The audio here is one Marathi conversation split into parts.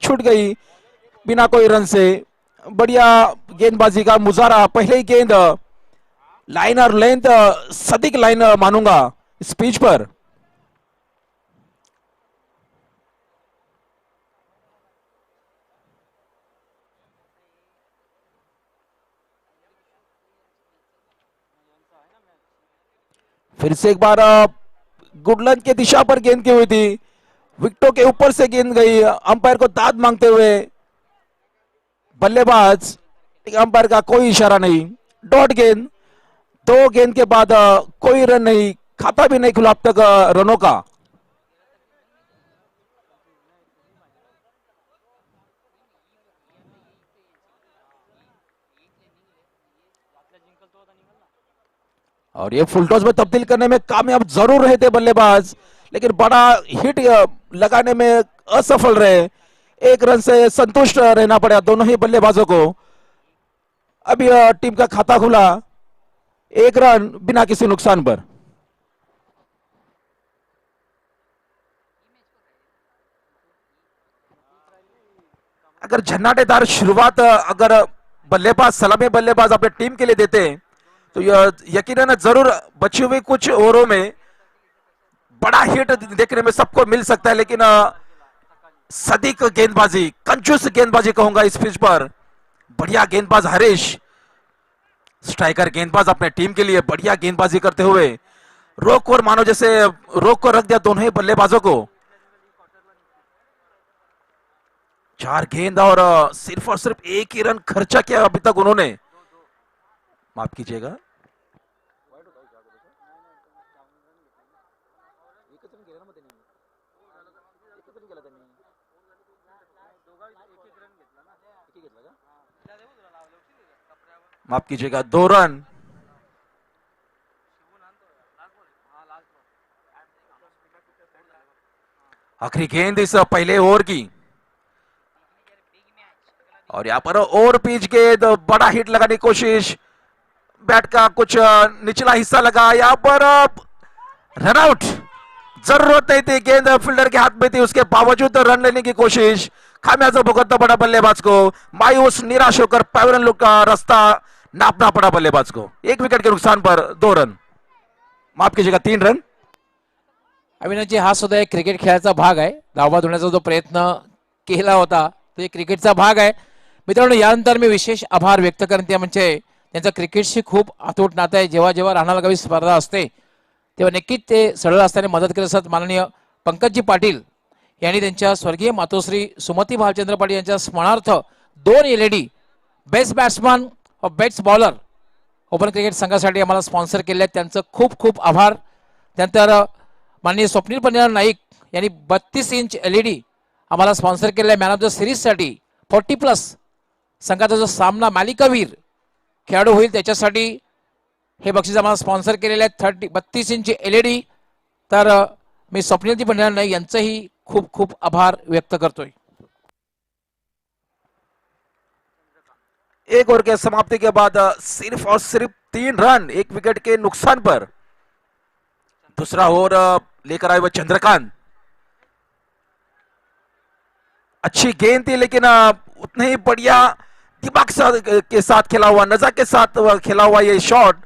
छूट गई बिना कोई रन से। बढ़िया गेंदबाजी का मुजाहरा, पहले ही गेंद लाइन और लेंथ सटीक लाइन मानूंगा इस पिच पर। फिर से एक बार गुड लक की दिशा पर गेंद की हुई थी, विकेटों के ऊपर से गेंद गई, अंपायर को दाद मांगते हुए बल्लेबाज, अंपायर का कोई इशारा नहीं। डॉट गेंद, दो गेंद के बाद कोई रन नहीं, खाता भी नहीं खुला अब तक रनों का। और ये फुल टॉस में तब्दील करने में कामयाब जरूर रहे थे बल्लेबाज, लेकिन बड़ा हिट लगाने में असफल रहे। एक रन से संतुष्ट रहना पड़ा दोनों ही बल्लेबाजों को। अभी टीम का खाता खुला, एक रन बिना किसी नुकसान पर। अगर झन्नाटेदार शुरुआत अगर बल्लेबाज, सलामी बल्लेबाज अपने टीम के लिए देते तो यकीनन जरूर बची हुई कुछ ओवरों में बड़ा हिट देखने में सबको मिल सकता है। लेकिन सदीक गेंदबाजी, कंजूस गेंदबाजी कहूंगा इस पिच पर। बढ़िया गेंदबाज हरीश, स्ट्राइकर गेंदबाज अपने टीम के लिए बढ़िया गेंदबाजी करते हुए रोक और मानो जैसे रोक को रख दिया दोनों ही बल्लेबाजों को। चार गेंद और सिर्फ एक ही रन खर्चा किया अभी तक उन्होंने। माफ कीजिएगा, माफ कीजिएगा, 2 रन। आखिरी गेंद इस पहले ओवर की, और यहाँ पर ओवर पिच गेंद, बड़ा हिट लगाने की कोशिश, बैट का कुछ निचला हिस्सा लगा, यहाँ पर रन आउट। जरूरत नहीं थी, गेंद फील्डर के हाथ में थी, उसके बावजूद रन लेने की कोशिश, खामियाजा भुगतना पड़ा बल्लेबाज को। मायूस निराश होकर पैवरन लुक का रास्ता नापना पड़ा बल्लेबाज को। एक विकेट के नुकसान पर 2 रन, माफ कीजिएगा 3 रन। अविनाशजी, हा सुद्धा एक क्रिकेट खेळाचा भाग आहे। धावबाद होण्याचा जो प्रयत्न केला होता तो एक क्रिकेटचा भाग आहे। मित्रांनो, यानंतर मी विशेष आभार व्यक्त करते, म्हणजे त्यांचं क्रिकेटशी खूप अतूट नातं आहे। जेव्हा जेव्हा राहण्यागावी स्पर्धा असते तेव्हा नक्कीच ते सडळ असताना मदत करत असतात। माननीय पंकजजी पाटील यांनी त्यांच्या स्वर्गीय मातोश्री सुमती भालचंद्र पाटील यांच्या स्मरणार्थ 2 LED बेस्ट बॅट्समन व बेस्ट बॉलर ओपन क्रिकेट संघासाठी आम्हाला स्पॉन्सर केले आहेत, त्यांचं खूप खूप आभार। त्यानंतर माननीय स्वप्नील पंजाब नाईक यांनी 32 इंच LED आम्हाला स्पॉन्सर केले आहे। मॅन ऑफ द सिरीजसाठी 40+ संघाचा जो सामना मालिकावीर खेळाडू होईल त्याच्यासाठी हे बक्षीस आम्हाला स्पॉन्सर केलेले आहे 32 इंच LED। तर मी स्वप्नीलजी पंजाब नाईक यांचंही खूप खूप आभार व्यक्त करतोय। एक ओवर के समाप्ति के बाद सिर्फ और सिर्फ 3 रन, 1 विकेट के नुकसान पर। दूसरा ओवर लेकर आए वो चंद्रकांत, अच्छी गेंद थी लेकिन उतने ही बढ़िया दिमाग के साथ खेला हुआ, नजा के साथ खेला हुआ ये शॉट,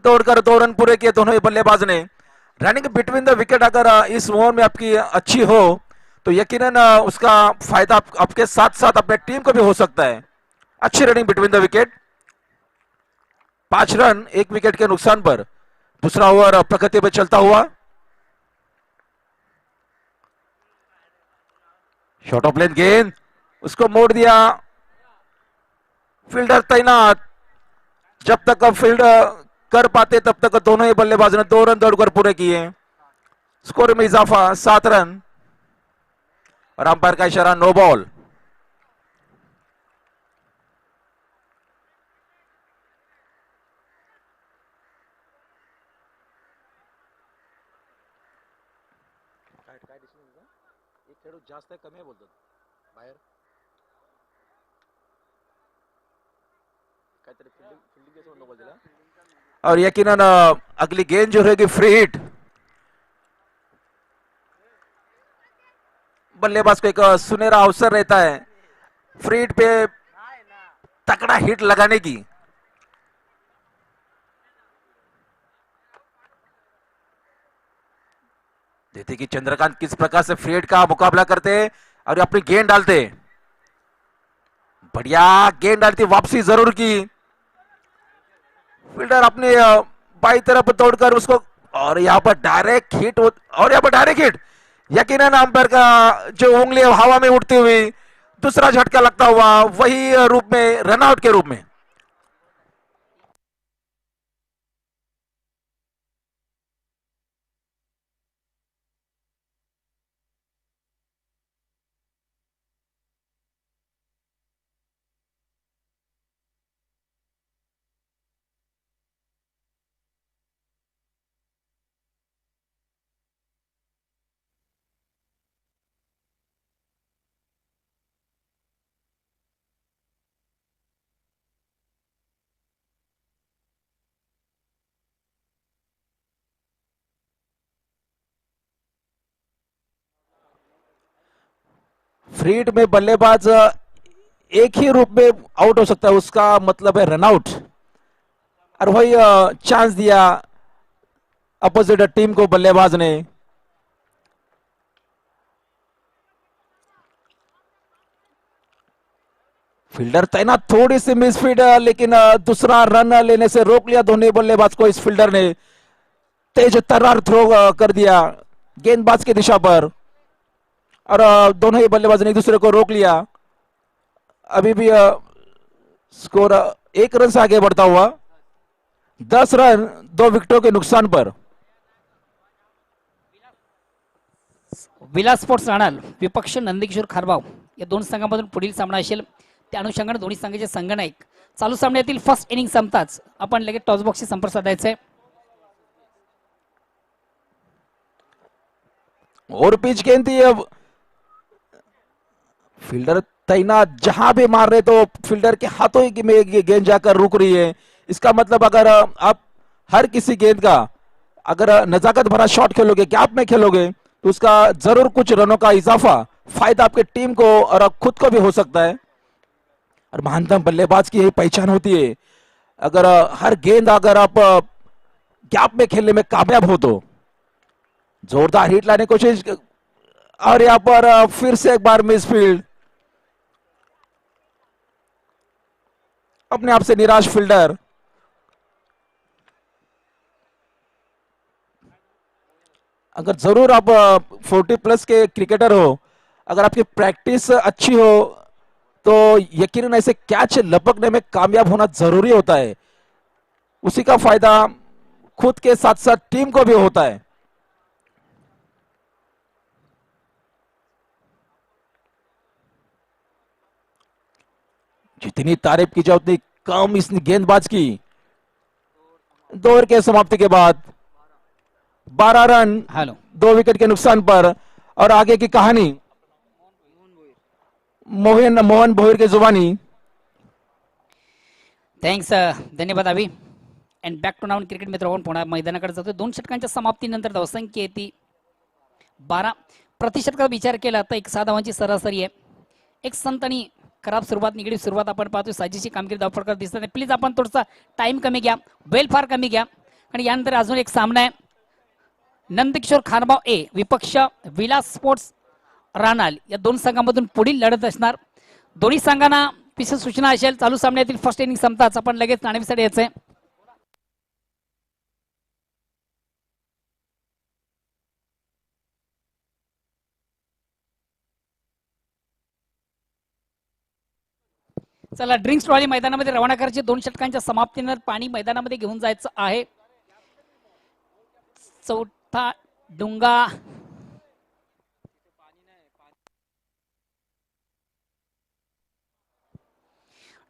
दौड़कर 2 रन पूरे किए दोनों ही बल्लेबाज ने। रनिंग बिटवीन द विकेट अगर इस ओवर में आपकी अच्छी हो तो यकीनन उसका फायदा आपके साथ साथ अपने टीम को भी हो सकता है। अच्छी running between the wicket, 5 run 1 wicket के नुकसान पर। दूसरा ओवर प्रगति पे चलता हुआ, शॉर्ट ऑफ लेंथ गेंद, उसको मोड़ दिया, फील्डर तैनात। जब तक फील्ड कर पाते तब तक दोनों ही बल्लेबाज ने 2 रन दौड़कर पूरे किए। स्कोर में इजाफा 7 रन, और अंपायर का इशारा नो बॉल। जास्त कमी बोलतात बाहेर, काहीतरी फील्डिंग नको दिला। और यकीनन अगली गेंद जो रहेगी फ्री हिट। बल्लेबाज को एक सुनहरा अवसर रहता है फ्री हिट पे तकड़ा हिट लगाने की। देखते कि चंद्रकांत किस प्रकार से फ्री हिट का मुकाबला करते हैं और अपनी गेंद डालते। बढ़िया गेंद डालती, वापसी जरूर की। फील्डर अपने बाई तरफ तोड़कर उसको, और यहाँ पर डायरेक्ट हिट, और यहाँ पर डायरेक्ट हिट। यकीनन अंपायर का जो उंगली हवा में उड़ती हुई दूसरा झटका लगता हुआ वही रूप में, रनआउट के रूप में। फ्री हिट में बल्लेबाज एक ही रूप में आउट हो सकता है, उसका मतलब है रनआउट। और वही चांस दिया अपोजिट टीम को बल्लेबाज ने। फील्डर तैनात, थोड़ी सी मिसफीड, लेकिन दूसरा रन लेने से रोक लिया दोनों बल्लेबाज को इस फील्डर ने। तेज तर्रार थ्रो कर दिया गेंदबाज की दिशा पर, और दोनों ही बल्लेबाज ने एक दूसरे को रोक लिया। अभी भी स्कोर 1 रन से आगे बढ़ता हुआ, 10 रन 2 विकेटों के नुकसान पर। विलास स्पोर्ट्स राहणार विपक्ष नंदकिशोर खारबाव या दोन संघांमधून पुढील सामना असेल। त्या अनुषंगाने दोन्ही संघाचे संघनायक चालू सामन्यातील फर्स्ट इनिंग संपताच आपण लगेच टॉस बॉक्सशी संपर्क साधायचा आहे। और पिच गेंद थी, अब फील्डर तैनात, जहां भी मार रहे तो फील्डर के हाथों ही में गेंद जाकर रुक रही है। इसका मतलब अगर आप हर किसी गेंद का अगर नजाकत भरा शॉट खेलोगे, गैप में खेलोगे, तो उसका जरूर कुछ रनों का इजाफा फायदा आपके टीम को और खुद को भी हो सकता है। और महानतम बल्लेबाज की यही पहचान होती है, अगर हर गेंद अगर आप गैप में खेलने में कामयाब हो तो जोरदार हिट लाने की कोशिश, और यहां पर फिर से एक बार मिसफील्ड। अपने आप से निराश फील्डर। अगर जरूर आप 40+ के क्रिकेटर हो, अगर आपकी प्रैक्टिस अच्छी हो, तो यकीनन ऐसे कैच लपकने में कामयाब होना जरूरी होता है। उसी का फायदा खुद के साथ साथ टीम को भी होता है। जितनी तारीफ की जाए उतनी कम इस गेंदबाज की। 2 ओवर के समाप्ति के बाद 12 रन हॅलो 2 विकेट के नुकसान पर। और आगे की कहानी मोहन भोईर के जुबानी। थँक्स, धन्यवाद अभि। अँड बॅक टू नाऊन क्रिकेट मित्र, पुन्हा मैदानाकडे जातो। 2 षटकांच्या समाप्तीनंतर धावसंख्या येते 12 प्रतिशतकाचा विचार केला तर 1 6 धावांची सरासरी आहे। एक संत आणि खराब सुरुवात, निगडीत सुरुवात आपण पाहतोय। साजेशी कामगिरी धावफटका दिसत नाही। प्लीज आपण थोडासा टाइम कमी घ्या, वेल फार कमी घ्या, आणि यानंतर अजून एक सामना आहे। नंदकिशोर खारबाव ए विपक्ष विलास स्पोर्ट्स रानाल या दोन संघांमधून पुढील लढत असणार। दोन्ही संघांना विशेष सूचना असेल, चालू सामन्यातील फर्स्ट इनिंग संपताच आपण लगेच नाणेफेक यायचंय। चला, ड्रिंक्स ट्रॉली मैदानामध्ये रवाना करायची। 2 षटकांच्या समाप्तीनंतर पाणी मैदानामध्ये घेऊन जायचं आहे। चौथा डुंगा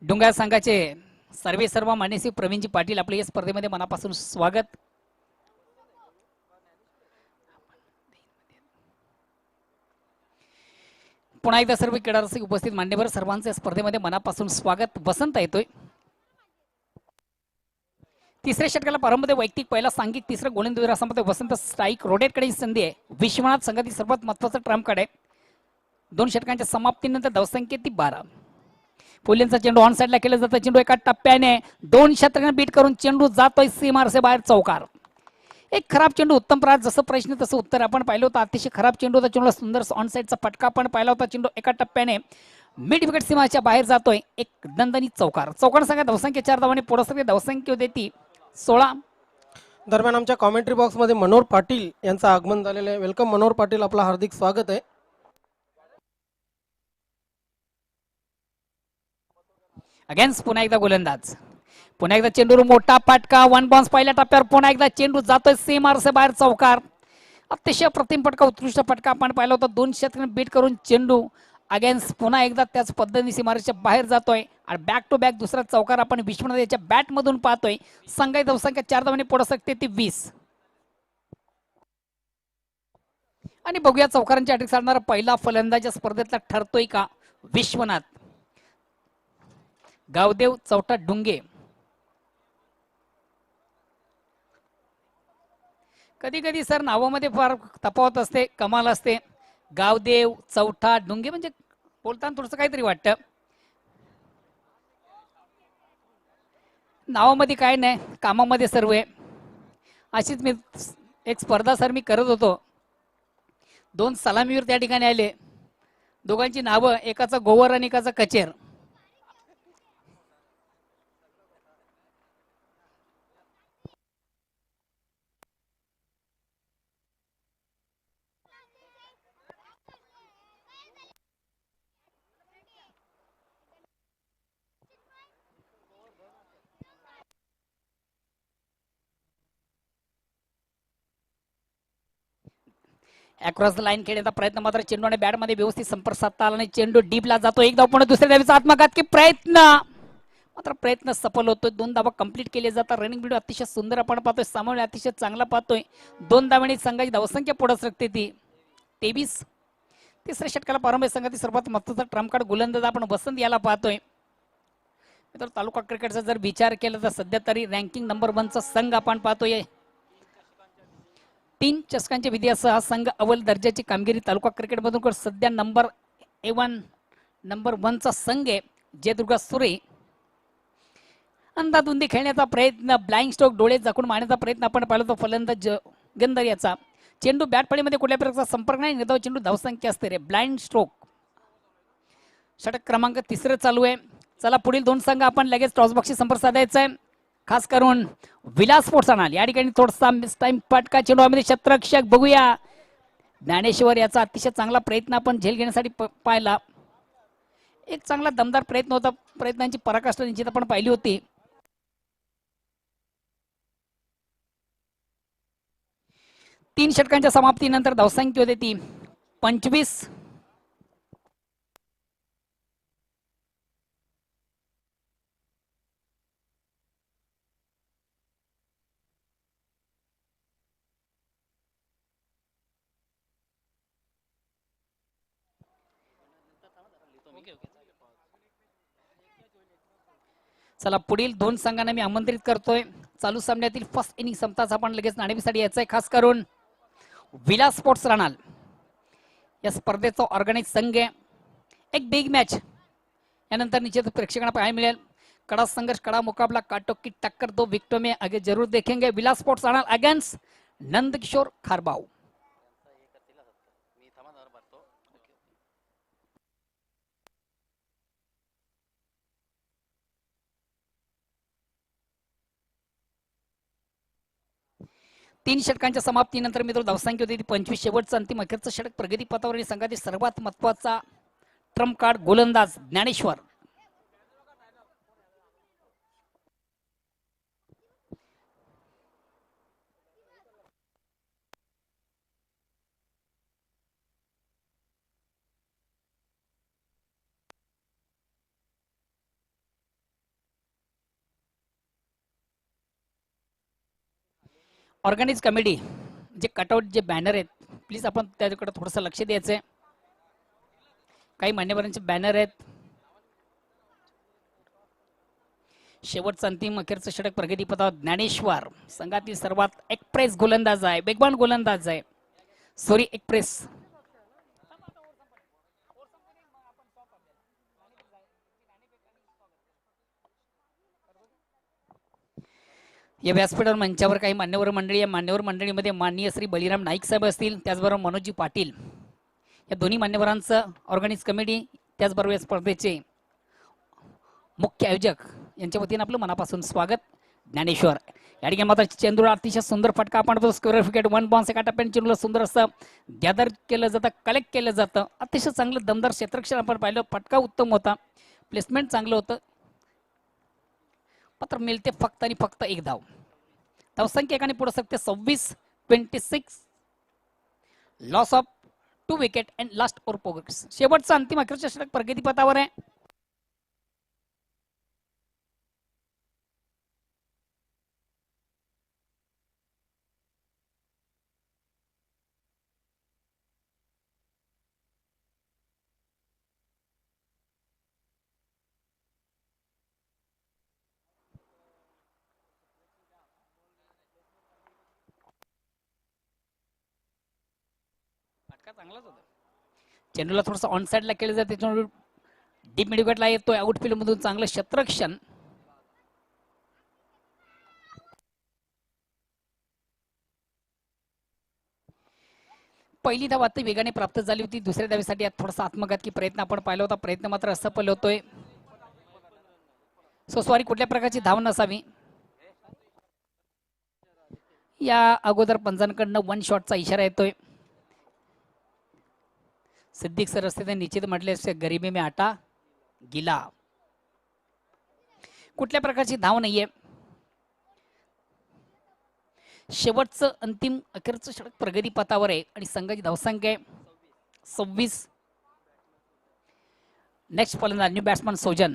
डुंगा संघाचे सर्व मान्यसी प्रवीणजी पाटील आपले या स्पर्धेमध्ये मनापासून स्वागत। पुन्हा एकदा सर्व क्रीडा रसिक उपस्थित मान्यवर सर्वांचे स्पर्धेमध्ये मनापासून स्वागत। वसंत येतोय तिसऱ्या षटकाला प्रारंभ, वैयक्तिक पहिला, सांघिक तिसरा, गोलंदाज असं वसंत स्ट्राईक रोटेट कडे संधी आहे। विश्वनाथ संघातील सर्वात महत्त्वाचा ट्रम्प कार्ड आहे। 2 षटकांच्या समाप्तीनंतर धावसंख्या ती 12. फुलेंचा चेंडू ऑन साइडला केला जातो. चेंडू एका टप्प्याने 2 षटकांना बीट करून चेंडू जातोय सीमारसे बाहेर चौकार. एक खराब चेंडू उत्तम प्रहार. जसं प्रश्न तसं उत्तर आपण पाहिलं होतं. अतिशय खराब चेंडू होता. चेंडूला सुंदर ऑन साइडचा फटका पण पाहिला होता. चेंडू एका टप्प्याने मिड विकेट सीमाच्या बाहेर जातोय. एक दणदणीत चौकार. चौकार संघ धावसंख्या 4 धावांनी पुढे सगळे धावसंख्या होती ती 16. दरम्यान आमच्या कॉमेंट्री बॉक्स मध्ये मनोहर पाटील यांचं आगमन झालेलं आहे. वेलकम मनोहर पाटील, आपलं हार्दिक स्वागत आहे. अगेन्स्ट पुन्हा एकदा गोलंदाज. पुन्हा एकदा चेंडूवर मोठा फटका. 1 बाउन्स पहिल्या टप्प्यावर. पुन्हा एकदा चेंडू जातोय सीमारसे बाहेर चौकार. अतिशय प्रतिम फटका, उत्कृष्ट फटका आपण पाहिला होता. 2 षटकांना बीट करून चेंडू अगेन्स्ट पुन्हा एकदा त्याच पद्धतीने सीमारेषेच्या बाहेर जातोय आणि बॅक टू बॅक दुसरा चौकार आपण विश्वनाथ याच्या बॅट मधून पाहतोय. संघाची धावसंख्या 4 धावांनी पुढे सकते ती 20. आणि बघूया चौकारांच्या अटीत साधणारा पहिला फलंदाज या स्पर्धेतला ठरतोय का. विश्वनाथ. गावदेव चौथा डुंगे. कधी कधी सर नावामध्ये फार तफावत असते, कमाल असते. गावदेव चौथा डुंगे म्हणजे बोलताना थोडंसं काहीतरी वाटतं. नावामध्ये काय नाही, कामामध्ये सर्व आहे. अशीच मी एक स्पर्धा सर मी करत होतो. 2 सलामीवर त्या ठिकाणी आले. दोघांची नावं, एकाचं गोवर आणि एकाचं कचेर. अक्रॉस द लाईन खेळण्याचा प्रयत्न मात्र चेंडू आणि बॅट मध्ये व्यवस्थित संपर्क साधता आला नाही. चेंडू डीपला जातो. एक धाव पुन्हा दुसऱ्या धावेचा आत्मघातकी प्रयत्न, मात्र प्रयत्न सफल होतोय. 2 धावा कंप्लीट केले जातात. रनिंग व्हिडिओ अतिशय सुंदर आपण पाहतोय. सामोरे अतिशय चांगला पाहतोय. 2 धावांनी संघाची धावसंख्या पुढे सरकते ती 23. तिसऱ्या षटकाला प्रारंभ. संघातील सर्वात महत्वाचा ट्रम्प कार्ड गोलंदाज आपण वसंत याला पाहतोय. तर तालुका क्रिकेटचा जर विचार केला तर सध्या तरी रँकिंग नंबर 1 चा संघ आपण पाहतोय. 3 चषकांच्या विजयासह हा संघ अव्वल दर्जाची कामगिरी तालुका क्रिकेट मधून करत सध्या नंबर 1 चा संघ आहे. जयदुर्गा सुरे. अंधाधुंदी खेळण्याचा प्रयत्न, ब्लाइंड स्ट्रोक, डोळे झाकून मारण्याचा प्रयत्न आपण पाहिला तो फलंदाज गंधर याचा. चेंडू बॅट फळीमध्ये कुठल्या प्रकारचा संपर्क नाही. निर्धाव चेंडू धावसंख्या असते रे. Blind stroke. षटक क्रमांक 3 चालू आहे. चला पुढील 2 संघ आपण लगेच टॉसबॉक्सशी संपर्क साधायचा आहे. खास करून विलास स्पोर्ट्स आणाल या ठिकाणी थोडासा मिस टाइम फटका. चेंडूमध्ये क्षेत्ररक्षक बघूया. ज्ञानेश्वर याचा अतिशय चांगला प्रयत्न आपण झेल घेण्यासाठी पाहिला. एक चांगला दमदार प्रयत्न होता. प्रयत्नांची पराकाष्ठा निश्चित आपण पाहिली होती. तीन षटकांच्या समाप्तीनंतर धावसंख्या होती ती 25. चला पुढील 2 संघांना मी आमंत्रित करतोय. चालू सामन्यातील फर्स्ट इनिंग संपताच आपण लगेच नाणेफेकीसाठी यायचं आहे. खास करून विलास स्पोर्ट्स राणाल या स्पर्धेचा ऑर्गनाइज संघ आहे. एक बिग मॅच यानंतर निश्चित प्रेक्षकांना पाहायला मिळेल. कड़ा संघर्ष, कड़ा मुकाबला, कांटों की टक्कर, 2 विकेटों में आगे जरूर देखेंगे. Vilas sports राणाल against Nandkishor खारबाव. तीन षटकांच्या समाप्तीनंतर मित्र धावसंख्या होती 25. शेवटचं अंतिम अखेरचं षटक प्रगती पथावर संघातील सर्वात महत्वाचा ट्रम्प कार्ड गोलंदाज ज्ञानेश्वर. ऑर्गनाइज कमिटी जे कटआउट जे बॅनर आहेत प्लीज आपण त्याच्याकडे थोडंसं लक्ष द्यायचंय. काही मान्यवरांचे बॅनर आहेत. शेवटचं अंतिम अखेरचं षटक प्रगती पथावर ज्ञानेश्वर संघातील सर्वात एक्सप्रेस गोलंदाज आहे, वेगवान गोलंदाज आहे. सॉरी एक्सप्रेस या व्यासपीठावर मंचावर काही मान्यवर मंडळी आहे. मान्यवर मंडळीमध्ये माननीय श्री बळीराम नाईक साहेब असतील, त्याचबरोबर मनोजी पाटील, या दोन्ही मान्यवरांचं ऑर्गनाइज कमिटी, त्याचबरोबर या स्पर्धेचे मुख्य आयोजक यांच्या वतीनं आपलं मनापासून स्वागत. ज्ञानेश्वर या ठिकाणी मात्र चेंडूला अतिशय सुंदर फटका आपण तो स्क्वेअर विकेट 1 बाउन्स एका टप्प्याने चेंडूला सुंदर असं गॅदर केलं जातं, कलेक्ट केलं जातं. अतिशय चांगलं दमदार क्षेत्ररक्षण आपण पाहिलं. फटका उत्तम होता, प्लेसमेंट चांगलं होतं, मात्र मिळते फक्त आणि फक्त एक धाव. धावसंख्या एकाने पुढे सकते 26-26. Loss of 2 wicket and last over progress. शेवटचा अंतिम अखेरच्या षटक प्रगतीपथावर आहे. फटका चांगलाच होता. चेंडूला थोडंसं ऑन साइडला केलं जाते, चेंडू डीप मिड विकेटला येतोय. आउटफील्ड मधून चांगलं क्षेत्ररक्षण. पहिली धाव आता वेगाने प्राप्त झाली होती. दुसऱ्या धावेसाठी थोडासा आत्मघातकी प्रयत्न आपण पाहिला होता. प्रयत्न मात्र असफल होतोय. सो सॉरी, कुठल्या प्रकारची धाव नसावी. या अगोदर पंचांकडनं 1 शॉटचा इशारा येतोय. सिद्दीक सर असते ते निश्चित म्हटले असते, गरीबी में आटा गिला. कुठल्या प्रकारची धाव नाहीये. शेवटचं अंतिम अखेरचं षटक प्रगती पथावर आहे आणि संघाची धावसंख्या आहे 26. नेक्स्ट फलंदाज न्यू बॅट्समन सोजन.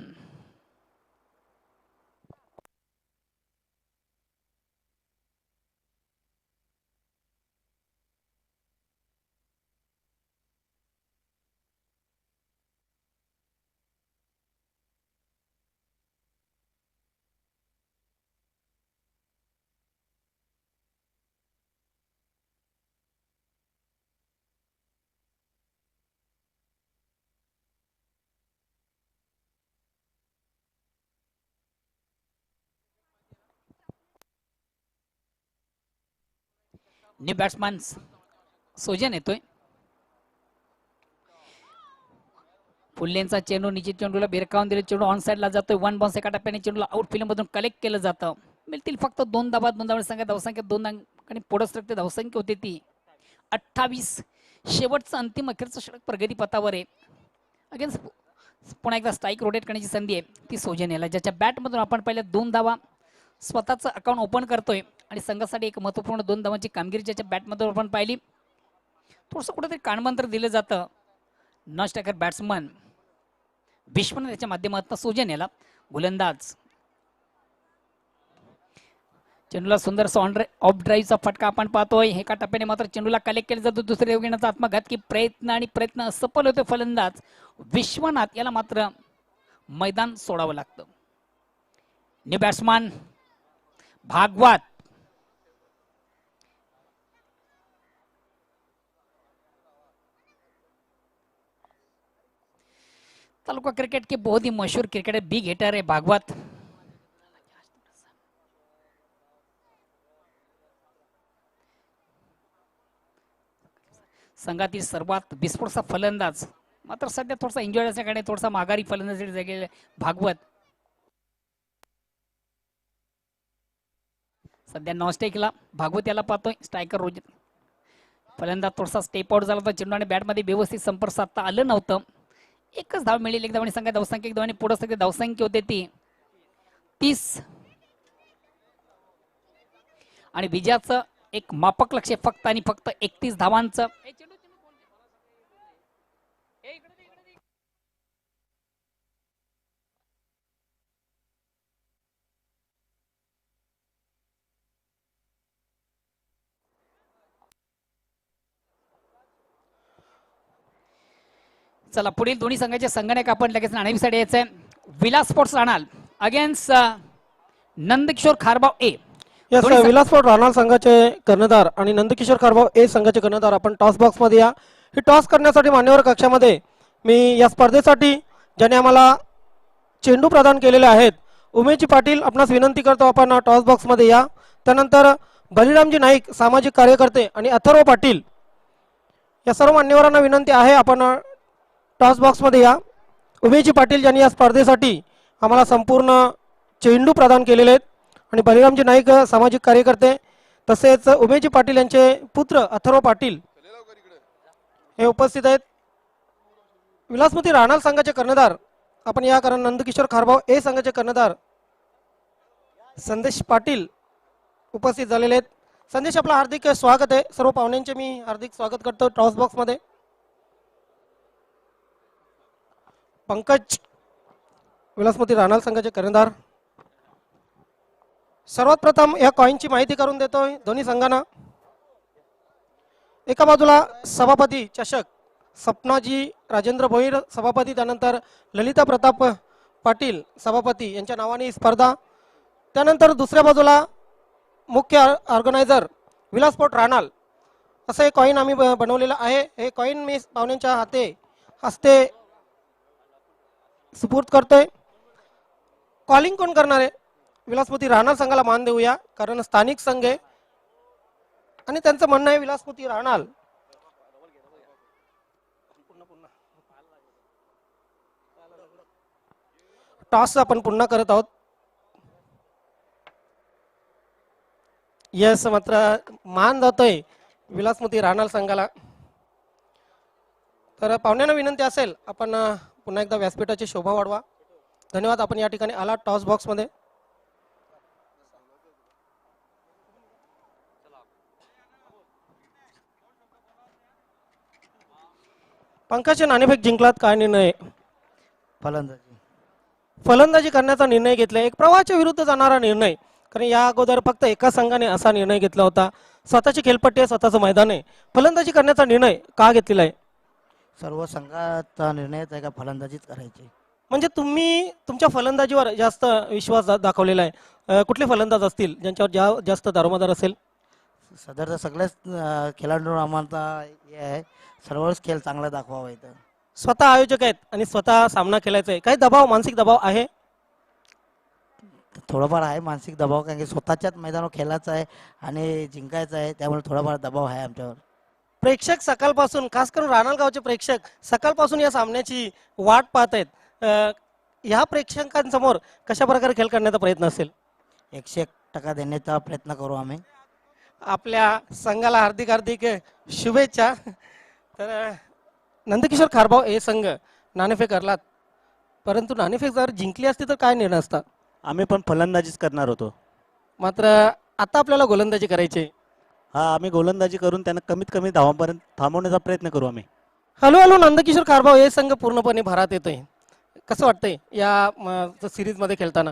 न्यू बॅट्समॅन सोजन येतोय. फुल्लेंचा चेंडू निश्चित चेंडूला भिरकावून दिले. चेंडू ऑन साइडला जातोय. 1 बाउन्स एका टप्प्याने चेंडूला आउटफील्ड मधून कलेक्ट केलं जातं. मिळतील फक्त 2 धावा. 2 धावांची संख्या, धावसंख्या 2 आणि पुढे सरकते धावसंख्या होती ती 28. शेवटचं अंतिम अखेरचं षटक प्रगती पथावर आहे. अगेन पुन्हा एकदा स्ट्राईक रोटेट करण्याची संधी आहे ती सोजन याला, ज्याच्या बॅटमधून आपण पहिल्या 2 धावा स्वतःचं अकाउंट ओपन करतोय आणि संघासाठी एक महत्वपूर्ण 2 धावांची कामगिरी ज्याच्या बॅटमधून आपण पाहिली. थोडंसं कुठेतरी कानमंत्र दिलं जातं. नॉन स्ट्रायकर बॅट्समन विश्वनाथ त्याच्या माध्यमातून सोजन याला गोलंदाज. चेंडूला सुंदर ऑफ ड्राईव्हचा फटका आपण पाहतोय. एका टप्प्याने मात्र चेंडूला कलेक्ट केला जातो. दुसऱ्या घेण्याचा आत्मघातकी प्रयत्न असफल होतो. फलंदाज विश्वनाथ याला मात्र मैदान सोडावं लागतं. New batsman Bhagwat. तालुका क्रिकेट के बहुत ही मशहूर क्रिकेटर, बिग हिटर है भागवत. संघातील सर्वात विस्फोटचा फलंदाज, मात्र सध्या थोडासा एन्जॉय असल्याकडे थोडासा माघारी फलंदाजी भागवत. सध्या नॉनस्टेकला भागवत याला पाहतोय. स्ट्रायकर रोज फलंदाज थोडासा स्टेप आउट झाला होता. चेंडू आणि बॅटमध्ये व्यवस्थित संपर्क साधता आलं नव्हतं. एकच धाव मिळेल. एक धावाने संघात धावसंख्या, एक धावाने पुढे सगळे धावसंख्या होते ती 30 आणि विजयाचं एक मापक लक्ष्य फक्त आणि फक्त 31 धावांचं. चला पुढील दोन्ही संघाचे संगणक आपण लगेच नाणेफेकीसाठी यायचंय. विलास स्पोर्ट्स राहणार अगेन्स्ट नंदकिशोर खारबाव ए. यस, विलास स्पोर्ट राहणार संघाचे कर्णधार आणि नंदकिशोर खारबाव ए संघाचे कर्णधार. आपण टॉस बॉक्स मध्ये या. ही टॉस करण्यासाठी मान्यवर कक्षामध्ये मी या स्पर्धेसाठी ज्याने आम्हाला चेंडू प्रदान केलेले आहेत उमेशजी पाटील आपणास विनंती करतो आपण टॉस बॉक्समध्ये या. त्यानंतर बलिरामजी नाईक सामाजिक कार्यकर्ते आणि अथर्व पाटील या सर्व मान्यवरांना विनंती आहे आपण टॉस बॉक्समध्ये या. उमेशजी पाटील यांनी या स्पर्धेसाठी आम्हाला संपूर्ण चेंडू प्रदान केलेले आहेत आणि बलिरामजी नाईक सामाजिक कार्यकर्ते तसेच उमेशजी पाटील यांचे पुत्र अथर्व पाटील हे उपस्थित आहेत. विलासमती राहणार संघाचे कर्णधार आपण या कारण नंदकिशोर खारभाऊ ए संघाचे कर्णधार संदेश पाटील उपस्थित झालेले आहेत. संदेश आपलं हार्दिक स्वागत आहे. सर्व पाहुण्यांचे मी हार्दिक स्वागत करतो टॉस बॉक्स मध्ये. पंकज विलासमती राहणार संघाचे कर्णधार. सर्वात प्रथम या कॉईनची माहिती करून देतोय दोन्ही संघांना. एका बाजूला सभापती चषक सपनाजी राजेंद्र भोईर सभापती, त्यानंतर ललिता प्रताप पाटील सभापती यांच्या नावाने ही स्पर्धा. त्यानंतर दुसऱ्या बाजूला मुख्य ऑर्गनायझर विलास स्पोर्ट राहणार असं एक कॉईन आम्ही बनवलेलं आहे. हे कॉईन मी पाहुण्यांच्या हस्ते सुपूर्द करतोय. कॉलिंग कोण करणार आहे? विलासमती राहणार संघाला मान देऊया कारण स्थानिक संघ आहे आणि त्यांचं म्हणणं आहे विलासमती राहणार. टॉस आपण पुन्हा करत आहोत. यस, मात्र मान जातोय विलासमती राहणार संघाला. तर पाहुण्यांना विनंती असेल आपण पुन्हा एकदा व्यासपीठाची शोभा वाढवा. धन्यवाद. आपण या ठिकाणी आला टॉस बॉक्स मध्ये. पंकजचे नाणेफेक जिंकलात, काय निर्णय? फलंदाजी करण्याचा निर्णय घेतला. एक प्रवाहाच्या विरुद्ध जाणारा निर्णय, कारण या अगोदर फक्त एका संघाने असा निर्णय घेतला होता. स्वतःची खेळपट्टी आहे, स्वतःचं मैदान आहे, फलंदाजी करण्याचा निर्णय का घेतलेला आहे? सर्व संघाचा निर्णय आहे का फलंदाजीच करायची. म्हणजे तुम्ही तुमच्या फलंदाजीवर जास्त विश्वास दाखवलेला आहे. कुठले फलंदाज असतील ज्यांच्यावर जास्त दारोमदार असेल? सदरचा सगळ्याच खेळाडू आम्हाला हे आहे, सर्वच खेळ चांगला दाखवावा इथं. स्वतः आयोजक आहेत आणि स्वतः सामना खेळायचा आहे. काही दबाव, मानसिक दबाव आहे? थोडाफार आहे मानसिक दबाव, कारण की स्वतःच्याच मैदानावर खेळायचं आहे आणि जिंकायचं आहे, त्यामुळे थोडाफार दबाव आहे आमच्यावर. प्रेक्षक सकाळपासून, खास करून रानाळगावचे प्रेक्षक सकाळपासून या सामन्याची वाट पाहत आहेत. ह्या प्रेक्षकांसमोर कशा प्रकारे खेळ करण्याचा प्रयत्न असेल? 101% देण्याचा प्रयत्न करू आम्ही. आपल्या संघाला हार्दिक हार्दिक शुभेच्छा. तर नंदकिशोर खारभाऊ हे संघ नाणेफेक हरलात, परंतु नाणेफेक जर जिंकली असती तर काय निर्णय असता? आम्ही पण फलंदाजीच करणार होतो. मात्र आता आपल्याला गोलंदाजी करायची. हा, आम्ही गोलंदाजी करून त्यांना कमीत कमी धावांपर्यंत थांबवण्याचा प्रयत्न करू आम्ही. हळूहळू नंदकिशोर खारभाऊ हे संघ पूर्णपणे भरात येतोय. कसं वाटतंय या सिरीज मध्ये खेळताना?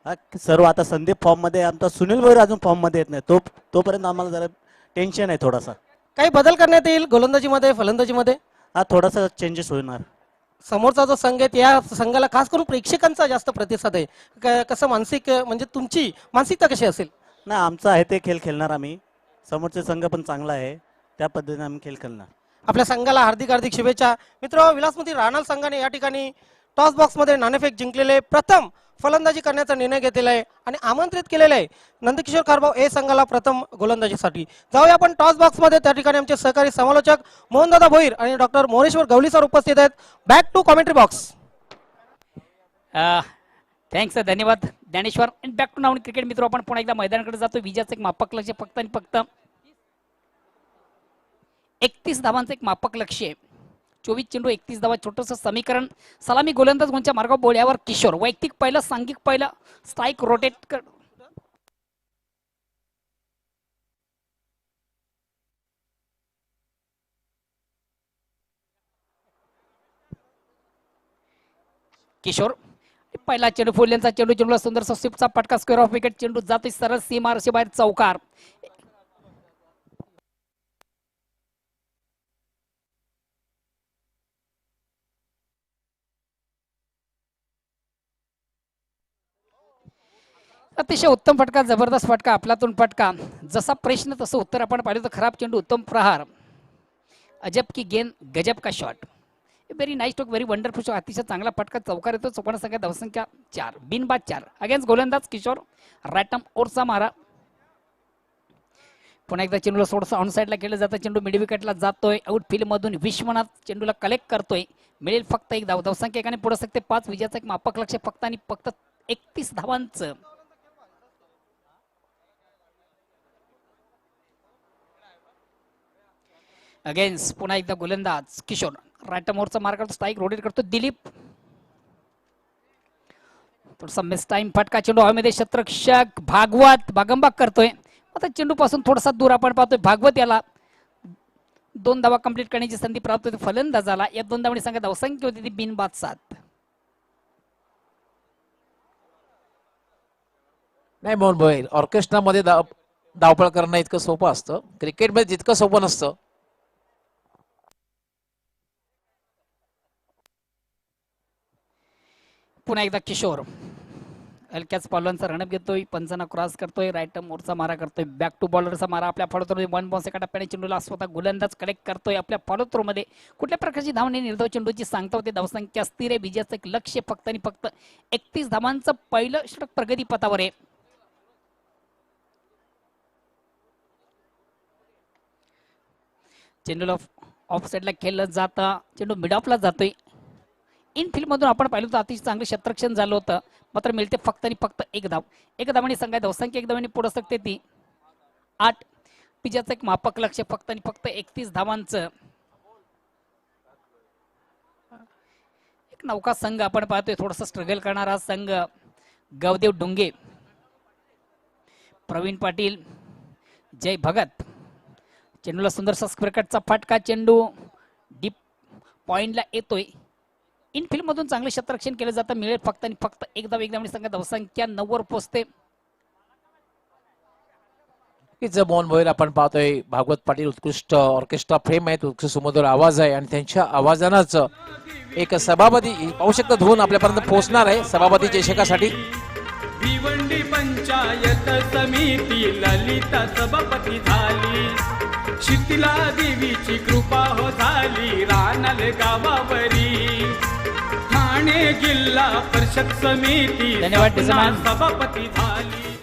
हा, सर्व आता संदीप फॉर्म मध्ये, आमचा सुनील भोईर अजून फॉर्म मध्ये येत नाही, तोपर्यंत आम्हाला जरा टेन्शन आहे थोडासा. काही बदल करण्यात येईल गोलंदाजीमध्ये, फलंदाजीमध्ये? हा, थोडासा चेंजेस होणार. समोरचा जो संघ आहे त्या संघाला खास करून प्रेक्षकांचा जास्त प्रतिसाद आहे. कसं मानसिक, म्हणजे तुमची मानसिकता कशी असेल? नाही, आमचं आहे ते खेळ खेळणार आम्ही. समोरचे संघ पण चांगला आहे, त्या पद्धतीने आम्ही खेळ खेळणार. आपल्या संघाला हार्दिक हार्दिक शुभेच्छा. मित्र, विलासमती राहणार संघाने या ठिकाणी टॉस बॉक्स मध्ये नाणेफेक जिंकलेले, प्रथम फलंदाजी करण्याचा निर्णय घेतलेला आहे आणि आमंत्रित केलेला आहे नंदकिशोर खारभाऊ ए संघाला प्रथम गोलंदाजीसाठी. जाऊया आपण टॉस बॉक्स मध्ये. त्या ठिकाणी आमचे सहकारी समालोचक मोहनदादा भोईर आणि डॉक्टर मोरेश्वर गवली सर उपस्थित आहेत. Back to commentary box. Thanks, धन्यवाद ज्ञानेश्वर. अँड बॅक टू नाऊन क्रिकेट मित्र, आपण पुन्हा एकदा मैदानाकडे जातो. विजयाचं एक मापक लक्ष फक्त आणि फक्त 31 धावांचं एक मापक लक्ष आहे. 24 चेंडू 31 धावा, छोटंसं समीकरण. सलामी गोलंदाज गुंच्या मार्गावर बोळ्यावर किशोर. वैयक्तिक पहिलं, सांघिक पहिलं, स्ट्राईक रोटेट कर. किशोर पहिला चेंडू, फुल्यांचा चेंडू, चेंडूला सुंदर स्वीपचा फटका, स्क्वेअर ऑफ विकेट. चेंडू जातोय सरळ सीमा बाहेर, चौकार. अतिशय उत्तम फटका, जबरदस्त फटका, आपलातून फटका. जसा प्रश्न तसं उत्तर आपण पाहिलं तर खराब चेंडू, उत्तम प्रहार. अजब की गेंद, गजब का shot. Very nice talk, very wonderful shot. अतिशय चांगला फटका चौकार येतो. चौकार संख्या धावसंख्या 4, बिनबाद 4. अगेन्स्ट गोलंदाज किशोर रॅटम ओरचा मारा. पुन्हा एकदा चेंडूला सोडसा ऑन साईडला केलं जातं. चेंडू मिड विकेटला जातोय. आउटफील्ड मधून विश्वनाथ चेंडूला कलेक्ट करतोय. मिळेल फक्त एक धाव. धावसंख्या एकाने पुढे सकते 5. विजयाचं एक मापक लक्ष फक्त आणि फक्त 31 धावांचं. अगेन्स्ट पुन्हा एकदा गोलंदाज किशोर राईट मोरचा मार करतो. स्ट्राईक रोटेट करतो दिलीप. थोडासा मिस टाइम फटका. चेंडू हवेमध्ये शतरक्षक भागवत बागंबाग करतोय. आता चेंडू पासून थोडासा दूर आपण पाहतोय. भागवत याला 2 धावा कंप्लीट करण्याची संधी प्राप्त होती फलंदाजाला. या 2 धावांनी संघ धावसंख्या होती ती बिनबाद 7. नाही मोहन भोईर, ऑर्केस्ट्रामध्ये धावपळ करणं इतकं सोपं असतं, क्रिकेटमध्ये जितकं सोपं नसतं. पुन्हा एकदा किशोर हलक्याच पावलांचा रणप घेतोय. पंचांना क्रॉस करतोय. राईट मोरचा मारा करतोय. बॅक टू बॉलरचा मारा आपल्या फॉलोथ्रोमध्ये 1 बॉन्स एका टप्प्याने चेंडूला स्वतः गोलंदाज कलेक्ट करतोय. आपल्या फॉलोथ्रोमध्ये कुठल्या प्रकारची धावणे निर्धाव चेंडूची सांगता होते. धावसंख्या स्थिर आहे. विजयाचं एक लक्ष्य फक्त आणि फक्त 31 धावांचं पहिलं षटक प्रगती पथावर आहे. चेंडूला ऑफ साईडला खेळलं जातं. चेंडू मिड ऑफला जातोय. इनफिल्ड मधून आपण पाहिलं तर अतिशय चांगलं क्षेत्ररक्षण झालं होतं. मात्र मिळते फक्त आणि फक्त 1 धाव. 1 धावांनी संघ धावसंख्या 1 धावांनी पुढे सकते ती 8. विजयाचं एक मापक लक्ष फक्त आणि फक्त 31 धावांचं. एक नौका संघ आपण पाहतोय. थोडासा स्ट्रगल करणारा संघ. गवदेव डोंगे, प्रवीण पाटील, जय भगत. चेंडूला सुंदरसा स्क्वेअर कटचा फटका. चेंडू डीप पॉइंटला येतोय. इनफिल्ड मधून चांगले क्षेत्ररक्षण केलं जातं. मिळेल फक्त आणि फक्त 1 धाव. 1 धावांनी संघ धावसंख्या 9 वर पोहोचते. मोहन भोईर आपण पाहतोय. भागवत पाटील उत्कृष्ट ऑर्केस्ट्रा फ्रेम आहेत. उत्कृष्ट सुमधुर आवाज आहे आणि त्यांच्या आवाजानंच एक सभापती पाहू शकता धुवून आपल्यापर्यंत पोहोचणार आहे. सभापती चषकासाठी भिवंडी पंचायत समिती ललिता सभापती झाली. शितला देवीची कृपा हो झाली रानल गावावरी. ठाणे जिल्हा परिषद समिती धन्यवाद, डिझाईन. सभापती झाली.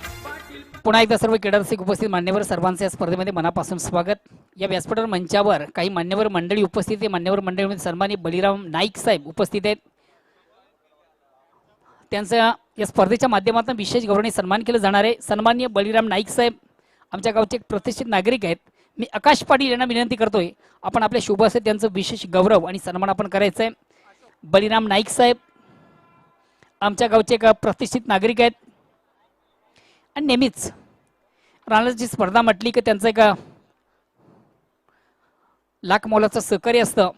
पुन्हा एकदा सर्व क्रीडारसिक उपस्थित मान्यवर सर्वांचे या स्पर्धेमध्ये मनापासून स्वागत. या व्यासपीठावर मंचावर काही मान्यवर मंडळी उपस्थित आहे. मान्यवर मंडळीमध्ये सन्माननीय बळीराम नाईक साहेब उपस्थित आहेत. त्यांचा या स्पर्धेच्या माध्यमातून विशेष गौरवाने सन्मान केलं जाणार आहे. सन्माननीय बळीराम नाईक साहेब आमच्या गावचे एक प्रतिष्ठित नागरिक आहेत. मी आकाश पाटील यांना विनंती करतोय आपण आपल्या शुभ असेल त्यांचं विशेष गौरव आणि सन्मान आपण करायचं आहे. बळीराम नाईक साहेब आमच्या गावचे एक प्रतिष्ठित नागरिक आहेत आणि नेहमीच रानाची स्पर्धा म्हटली की त्यांचं एक लाख मोलाचं सहकार्य असतं.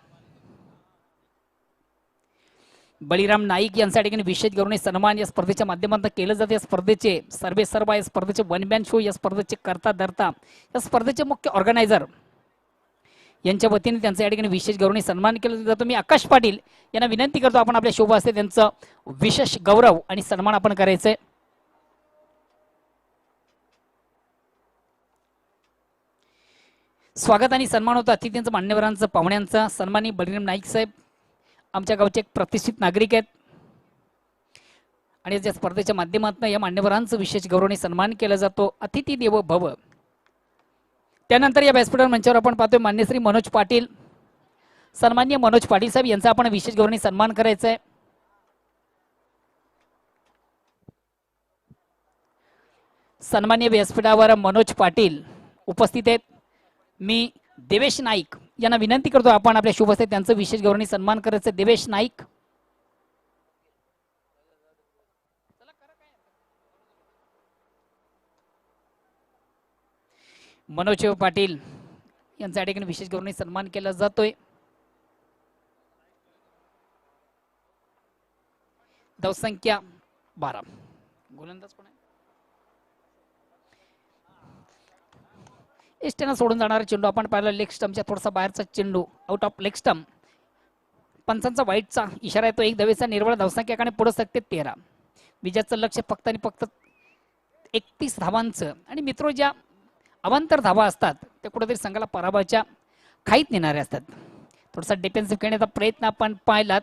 बळीराम नाईक यांच्या ठिकाणी विशेष गौरव सन्मान या स्पर्धेच्या माध्यमातून केलं जाते. या स्पर्धेचे सर्वे सर्व या स्पर्धेचे वन मॅन शो, या स्पर्धेचे करता धरता, या स्पर्धेचे मुख्य ऑर्गनायझर यांच्या वतीने त्यांचा या ठिकाणी विशेष गौरव सन्मान केला जातो. मी आकाश पाटील यांना विनंती करतो आपण आपल्या शोभा असते त्यांचं विशेष गौरव आणि सन्मान आपण करायचंय. स्वागत आणि सन्मान होतं अतिथींचं, मान्यवरांचं, पाहुण्यांचा. सन्माननीय बळीराम नाईक साहेब आमच्या गावचे एक प्रतिष्ठित नागरिक आहेत आणि या स्पर्धेच्या माध्यमातून या मान्यवरांचं विशेष गौरव सन्मान केला जातो. अतिथी देवो भव. त्यानंतर या व्यासपीठावर मंचावर आपण पाहतोय मान्यश्री मनोज पाटील. सन्माननीय मनोज पाटील साहेब यांचा आपण विशेष गौरव सन्मान करायचा आहे. सन्माननीय व्यासपीठावर मनोज पाटील उपस्थित आहेत. मी देवेश नाईक यांना विनंती करतो आपण आपल्या शुभ असते त्यांचं विशेष गौरव सन्मान करायचं. देवेश नाईक. मनोज पाटील यांच्या ठिकाणी विशेष गौरव सन्मान केला जातोय. धावसंख्या 12. गोलंदाज कोण आहे? एस्टेना सोडून जाणारा चेंडू आपण पाहिला लेग स्टम्पच्या थोडासा बाहेरचा चेंडू, आउट ऑफ लेग स्टम्प. पंचांचा वाईटचा इशारा येतो. 1 धावेचा निर्वळ. धावसंख्याकडे पुढे सकते 13. विजयाचं लक्ष फक्त आणि फक्त 31 धावांचं. आणि मित्रो ज्या अवांतर धावा असतात त्या कुठेतरी संघाला पराभवाच्या खाईत नेणारे असतात. थोडासा डिफेन्सिव्ह खेळण्याचा प्रयत्न आपण पाहिलात.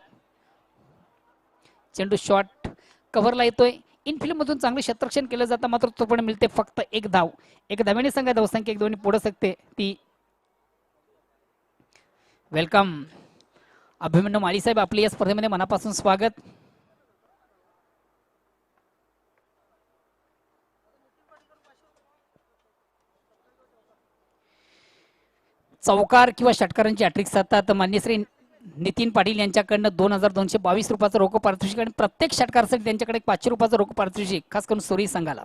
चेंडू शॉट कव्हरला येतोय. इनफिल्ड मधून चांगलं क्षेत्ररक्षण केलं जातं, मात्र तो पण मिळते फक्त एक धाव. एक धावेने संघ धावसंख्या एक दोन्ही पुढे सकते ती. वेलकम अभिमन्यू माळी साहेब, आपले या स्पर्धेमध्ये मनापासून स्वागत. चौकार किंवा षटकारांची हॅट्रिक साधतात मान्य श्री नितीन पाटील यांच्याकडनं 2222 रुपयाचं रोख पारितोषिक आणि प्रत्येक षटकारासाठी त्यांच्याकडे 500 रुपयाचं रोख पारितोषिक खास करून सूर्य संघाला.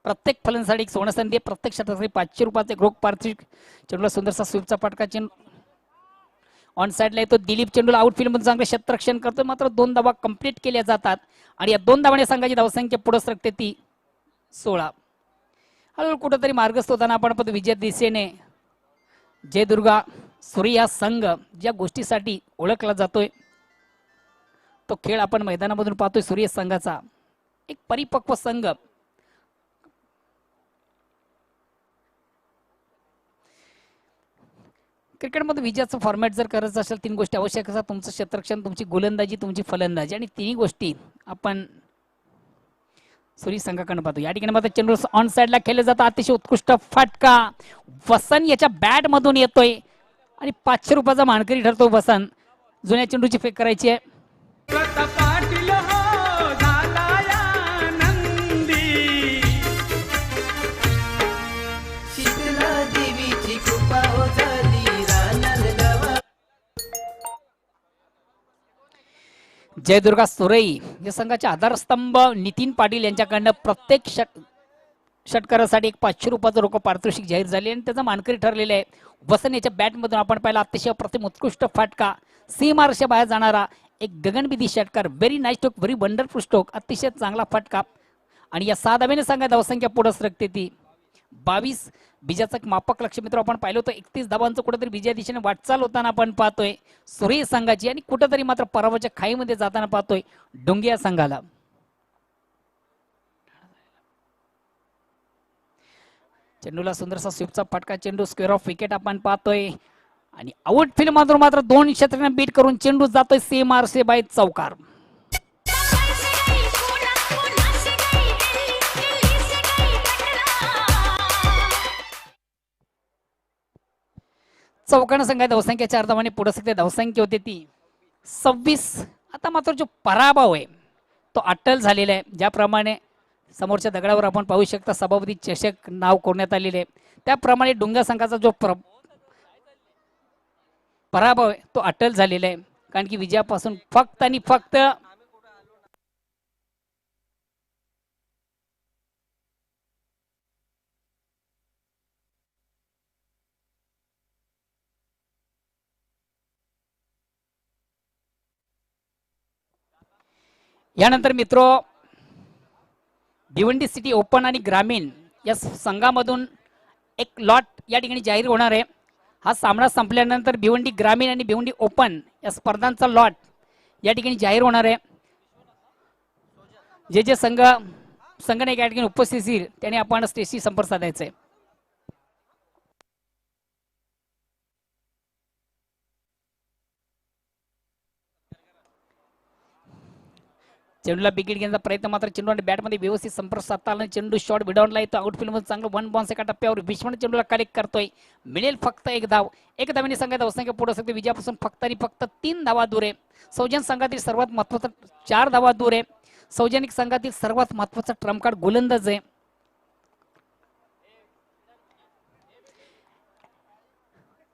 प्रत्येक फलंदाजीसाठी एक सुवर्णसंधी, प्रत्येक षटकासाठी 500 रुपयाचे रोख पारितोषिक. चेंडूला सुंदरसा स्वीपचा फटका. ऑन साईडला येतो दिलीप. चेंडूला आउटफील्ड मध्ये चांगलं क्षेत्ररक्षण करतो, मात्र 2 धावा कंप्लीट केल्या जातात आणि या 2 धावाने संघाची धावसंख्या पुढे सरकते ती 16. हळूहळू कुठेतरी मार्गस्थ होताना आपण पाहतो विजय दिशेने जयदुर्गा सूर्य हा संघ ज्या गोष्टीसाठी ओळखला जातोय तो खेळ आपण मैदानामधून पाहतोय. सूर्य संघाचा एक परिपक्व संघ. क्रिकेटमध्ये विजयाचं फॉर्मॅट जर करायचं असेल 3 गोष्टी आवश्यक असतात. तुमचं क्षेत्ररक्षण, तुमची गोलंदाजी, तुमची फलंदाजी आणि 3 गोष्टी आपण सूर्य संघाकडून पाहतो. या ठिकाणी मात्र चेंडू ऑन साइडला खेळले जातं. अतिशय उत्कृष्ट फटका वसन याच्या बॅट मधून येतोय आणि 500 रुपयाचा मानकरी ठरतो वसन. जुन्या चेंडूची फेक करायची आहे. पाटील हो झाला या नंदी. शीतला देवीची कृपा हो झाली रानल गावा. जयदुर्गा सुरई या संघाचे आधारस्तंभ नितीन पाटील यांच्याकडनं प्रत्येक षटकारासाठी एक 500 रुपयाचं रोख पारितोषिक जाहीर झाले आणि त्याचा मानकरी ठरलेले आहे. वसन याच्या बॅटमधून आपण पाहिला अतिशय अप्रतिम उत्कृष्ट फटका. सीमारेषे बाहेर जाणारा एक गगनविधी षटकार. Very nice stroke, very wonderful stroke. अतिशय चांगला फटका आणि या 6 धावेने संघाची धावसंख्या पुढे सरकते ती 22. विजयाचं एक मापक लक्ष मित्र आपण पाहिलं होतं. 31 धावांचं कुठेतरी विजया दिशेने वाटचाल होताना आपण पाहतोय सूर्य संघाची आणि कुठेतरी मात्र पराभवाच्या खाईमध्ये जाताना पाहतोय डोंगिया संघाला. चेंडूला सुंदरसा स्वीपचा फटका. चेंडू स्क्वेअर ऑफ विकेट आपण पाहतोय आणि आउटफील्ड मधून मात्र 2 क्षेत्रांना बीट करून चेंडू जातोय सीमारेषे बाहेर चौकार. चौकानं संघाची धावसंख्या 4 धावांनी पुढे सगळे धावसंख्या होते ती 26. आता मात्र जो पराभव आहे तो अट्टल झालेला आहे. ज्याप्रमाणे समोरच्या दगडावर आपण पाहू शकता सभापती चषक नाव करण्यात आलेले आहे, त्याप्रमाणे डोंगा संघाचा जो पराभव आहे तो अटल झालेला आहे. कारण की विजयापासून फक्त आणि फक्त यानंतर मित्रो भिवंडी सिटी ओपन आणि ग्रामीण या संघामधून एक लॉट या ठिकाणी जाहीर होणार आहे. हा सामना संपल्यानंतर भिवंडी ग्रामीण आणि भिवंडी ओपन या स्पर्धांचा लॉट या ठिकाणी जाहीर होणार आहे. जे जे संघटना या ठिकाणी उपस्थित असतील त्याने आपण स्टेजशी संपर्क साधायचा आहे. चेंडूला विकेट घेण्याचा प्रयत्न मात्र चेंडू आणि बॅटमध्ये व्यवस्थित संपर्क साधता आला. चेंडू शॉट विडावला येतो आउटफील्ड मध्ये चांगलं 1 बाउन्स एका टप्प्यावर विश्वण चेंडूला कलेक्ट करतोय. मिळेल फक्त एक धाव. एक धावेने संघाची धावसंख्या पुढे सकते विजयापासून फक्त आणि फक्त 3 धावा दूर आहे. सौजन संघातील सर्वात महत्वाचा 4 धावा दूर आहे. सौजनिक संघातील सर्वात महत्वाचा ट्रम्प कार्ड गोलंदाज आहे.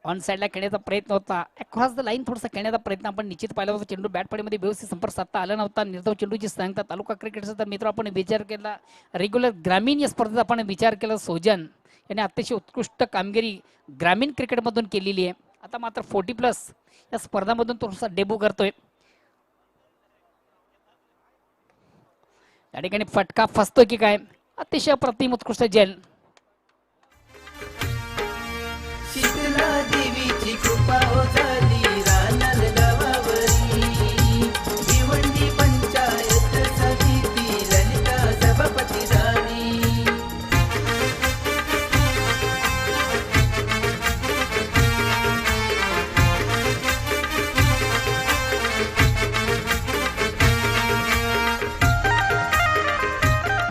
ऑन साइडला खेळण्याचा प्रयत्न होता. अक्रॉस द लाईन थोडासा खेळण्याचा प्रयत्न आपण निश्चित पाहिला होता. चेंडू बॅटपडीमध्ये व्यवस्थित संपर्क साधता आला नव्हता. निर्धाव चेंडूची सांगता तालुका क्रिकेटचा तर मित्र आपण विचार केला. रेग्युलर ग्रामीण या स्पर्धेत आपण विचार केला. सौजन याने अतिशय उत्कृष्ट कामगिरी ग्रामीण क्रिकेटमधून केलेली आहे. आता मात्र 40+ या स्पर्धामधून थोडासा डेब्यू करतोय. या ठिकाणी फटका फसतोय की काय. अतिशय अप्रतिम उत्कृष्ट जेल. शीतला देवीची कृपा हो झाली रानल गावावरी. भिवंडी पंचायत समिती ललिता सभापती झाली.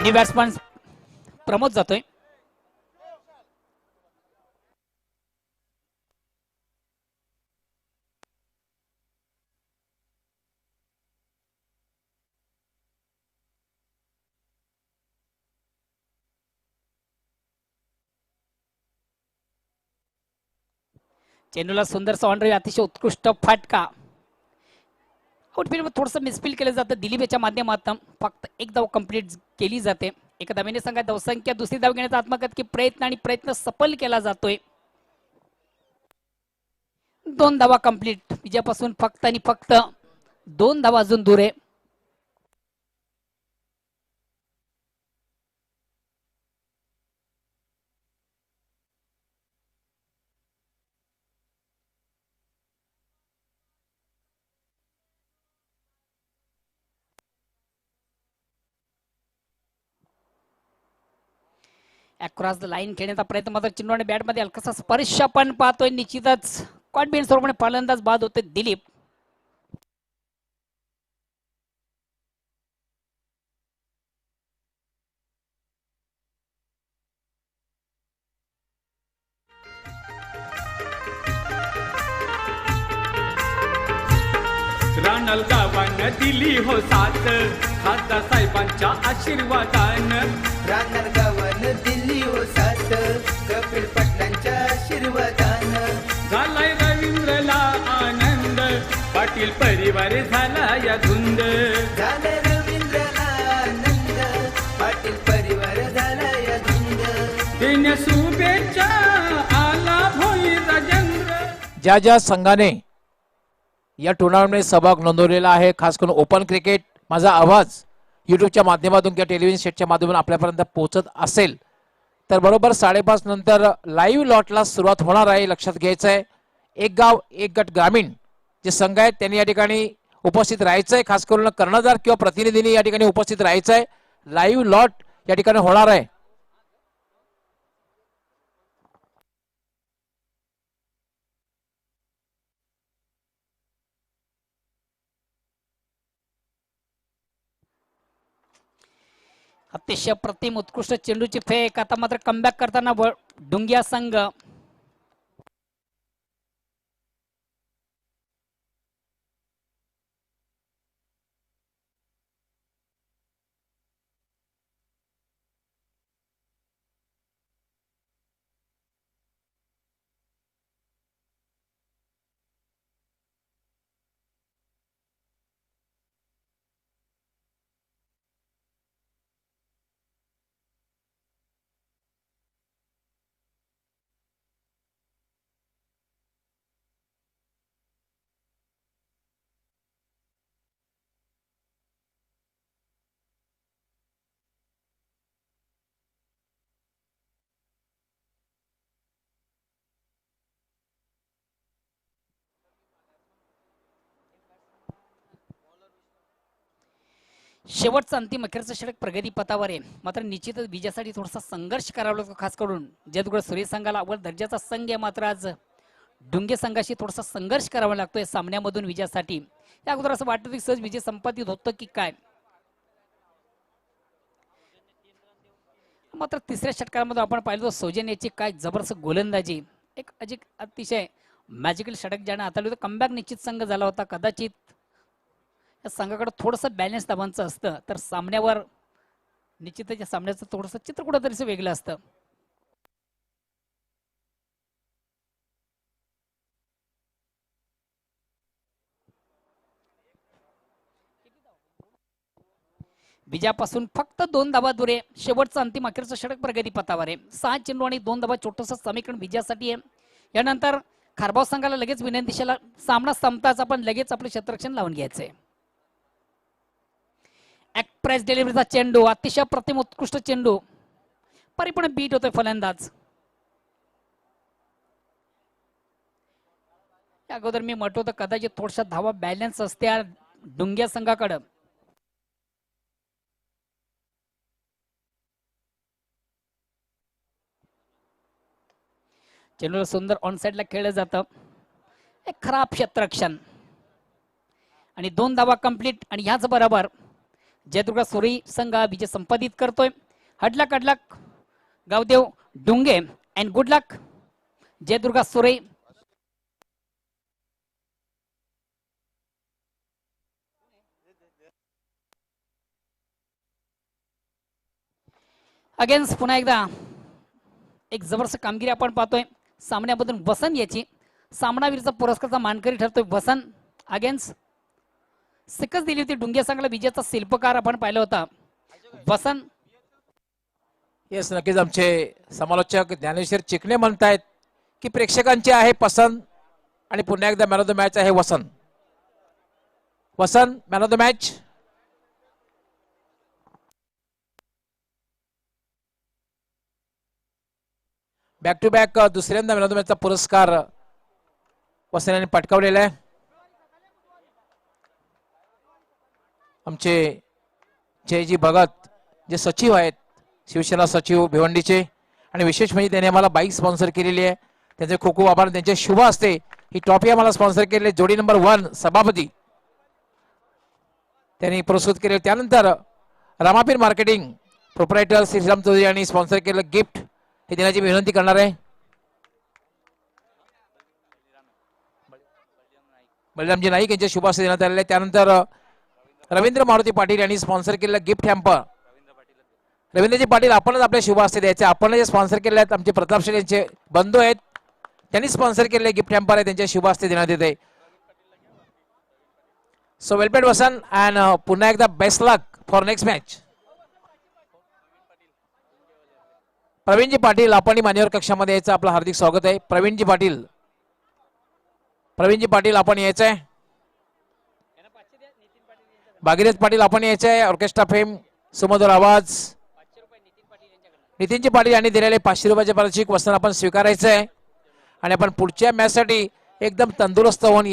न्यू बॅट्समन प्रमोद जातोय. चेंडूला सुंदरसा ऑन अतिशय उत्कृष्ट फाटका. आउटफील्ड थोडंसं मिसफील केलं जातं दिलीप याच्या माध्यमातून. फक्त एक धाव कंप्लीट केली जाते. एका धावेने संघात धावसंख्या दुसरी धाव घेण्याचा आत्मघातकी प्रयत्न सफल केला जातोय. 2 धावा कंप्लीट. विजयापासून फक्त आणि फक्त 2 धावा अजून दूर आहे. अक्रॉस द लाईन खेळण्याचा प्रयत्न मात्र चिन्नवाने बॅटमध्ये हलकासा स्पर्श पण पाहतोय. निश्चितच कॉन्फिडन्स स्वरूपाने फलंदाज बाद होते दिलीप. रानल गावानं दिली हो साथ खासदार साहेबांच्या आशीर्वादानं. रानर गावानं दिल्ली हो साथ कपिल पाटलांच्या आशीर्वादानं. झालाय रवींद्रला आनंद पाटील परिवार झाला या धुंद. झालं रवींद्रला आनंद पाटील परिवार झाला या धुंद. देण्या शुभेच्छा आला भोई राजेंद्र. ज्या ज्या संघाने या टुर्नामेंटमध्ये सहभाग नोंदवलेला आहे, खास करून ओपन क्रिकेट, माझा आवाज युट्यूबच्या माध्यमातून किंवा टेलिव्हिजन सेटच्या माध्यमातून आपल्यापर्यंत पोहोचत असेल तर बरोबर 5:30 नंतर लाईव्ह लॉटला सुरुवात होणार आहे. लक्षात घ्यायचं आहे, एक गाव एक गट ग्रामीण जे संघ आहेत त्यांनी या ठिकाणी उपस्थित राहायचं आहे. खास करून कर्णधार किंवा प्रतिनिधींनी या ठिकाणी उपस्थित राहायचं आहे. लाईव्ह लॉट या ठिकाणी होणार आहे. अतिशय प्रतिम उत्कृष्ट चेंडूची फेक. आता मात्र कमबॅक करताना डुंगिया संघ. शेवटचा अंतिम अखेरचा षटक प्रगती पथावर आहे. मात्र निश्चितच विजयासाठी थोडासा संघर्ष करावा लागतो. खास करून जयदुर्ग सूर्य संघाला अव्वल दर्जाचा संघ आहे, मात्र आज डुंगे संघाशी थोडासा संघर्ष करावा लागतोय सामन्यामधून विजयासाठी. या अगोदर असं वाटतं की सहज विजय संपादित होतं की काय, मात्र तिसऱ्या षटकामध्ये आपण पाहिलं सौजन्याची काय जबरदस्त गोलंदाजी, एक अतिशय मॅजिकल षटक ज्याने हाताळलं होतं. कमबॅक निश्चित संघ झाला होता. कदाचित या संघाकडे थोडंसं बॅलन्स धावांचं असतं तर सामन्यावर निश्चितच या सामन्याचं थोडंसं चित्र कुठंतरी वेगळं असतं. विजयापासून फक्त 2 धावा दूर आहे. शेवटचा अंतिम अखेरचं षटक प्रगती पथावर आहे. 6 चेंडू आणि 2 धावा छोटंसं समीकरण विजयासाठी आहे. यानंतर खारबाव संघाला लगेच विनंतीशाला सामना संपताच आपण लगेच आपले क्षेत्ररक्षण लावून घ्यायचंय. एक्सप्रेस डिलिव्हरीचा चेंडू, अतिशय प्रतिम उत्कृष्ट चेंडू, परिपूर्ण बीट होतोय फलंदाज. या अगोदर मी म्हटलं होतं कदाचित थोडशा धावा बॅलन्स असत्या डुंग्या संघाकडं. चेंडूला सुंदर ऑन साइडला खेळलं जातं. एक खराब क्षेत्ररक्षण आणि 2 धावा कंप्लीट. आणि ह्याच बरोबर जयदुर्गा सुरई संघ हा विजय संपादित करतोय. Hard luck hard luck Gavdev Dunge and good luck Jaidurga Surai. Against पुन्हा एकदा एक जबरदस्त कामगिरी आपण पाहतोय सामन्यामधून वसंत याची सामनावीरचा पुरस्काराचा मानकरी ठरतोय. वसंत अगेन्स्ट सिकस दिली होती डुंगे संघाला विजयाचा शिल्पकार आपण पाहिला होता. वसंत येस, नक्कीच आमचे समालोचक ज्ञानेश्वर चिकणे म्हणतायत की प्रेक्षकांची आहे पसंत आणि पुन्हा एकदा मॅन ऑफ द मॅच आहे Vasant. Vasant man of the match. Back to back दुसऱ्यांदा मॅन ऑफ द मॅचचा पुरस्कार वसंत यांनी पटकावलेला आहे. आमचे जयजी भगत जे सचिव आहेत शिवसेना सचिव भिवंडीचे आणि विशेष म्हणजे त्यांनी आम्हाला बाईक स्पॉन्सर केलेली आहे. त्यांचे खूप खूप आभार. त्यांचे शुभ असते ही ट्रॉफी आम्हाला स्पॉन्सर केलेली जोडी नंबर 1 सभापती त्यांनी पुरस्कृत केले. त्यानंतर रामापीर मार्केटिंग प्रोप्रायटर श्रीराम चौधरी यांनी स्पॉन्सर केलेलं गिफ्ट हे देण्याची विनंती करणार आहे. बलरामजी नाईक यांचे शुभ हस्ते देण्यात आलेले. त्यानंतर रवींद्र मारुती पाटील यांनी स्पॉन्सर केलेलं गिफ्ट हॅम्पर. रवींद्रजी पाटील आपणच आपल्या शुभ हस्ते द्यायचे. आपण जे स्पॉन्सर केले आहेत आमचे प्रताप शेठ यांचे बंधू आहेत त्यांनी स्पॉन्सर केलेले गिफ्ट हॅम्पर आहे त्यांच्या शुभ हस्ते देण्यात येते. So well played Vasant and पुन्हा एकदा best luck for next match. प्रवीणजी पाटील आपण मान्यवर कक्षामध्ये यायचं आपलं हार्दिक स्वागत आहे. प्रवीणजी पाटील आपण यायचं आहे. भागीरथ पाटील आपण यायचं आहे. ऑर्केस्ट्रा फेम सुमधुर आवाज नितीनजी पाटील यांनी दिलेले 500 रुपयाचे पारितोषिक वसंत आपण स्वीकारायचं आहे आणि आपण पुढच्या मॅच साठी एकदम तंदुरुस्त होऊन